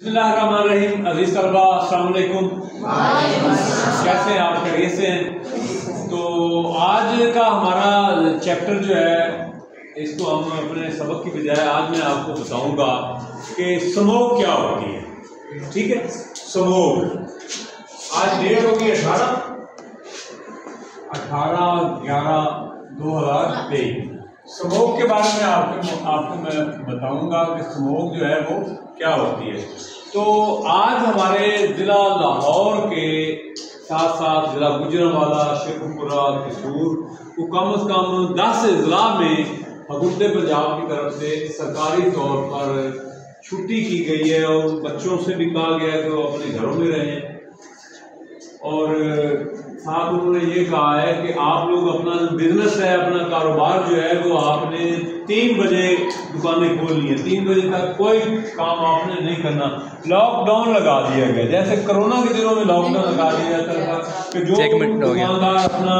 बिस्मिल्लाहिर्रहमानिर्रहीम। अज़ीज़ तलबा अस्सलाम वालेकुम। कैसे हैं आप? खैरियत से हैं? तो आज का हमारा चैप्टर जो है इसको हम अपने सबक की बजाय आज मैं आपको बताऊंगा कि स्मोक क्या होती है। ठीक है, स्मोक। आज डेट होगी 18/11/2023। स्मोक के बारे में आपको मैं बताऊंगा कि स्मोक जो है वो क्या होती है। तो आज हमारे ज़िला लाहौर के साथ साथ ज़िला गुजरांवाला, शेखुपुरा, किशोर को कम से कम 10 ज़िला में हुकूमत पंजाब की तरफ से सरकारी तौर पर छुट्टी की गई है और बच्चों से भी कहा गया है कि वो अपने घरों में रहें। और साथ उन्होंने ये कहा है कि आप लोग अपना जो बिजनेस है, अपना कारोबार जो है वो आपने 3 बजे दुकानें खोलनी है। 3 बजे तक कोई काम आपने नहीं करना। लॉकडाउन लगा दिया गया, जैसे कोरोना के दिनों में लॉकडाउन लगा दिया जाता था कि जो दुकानदार अपना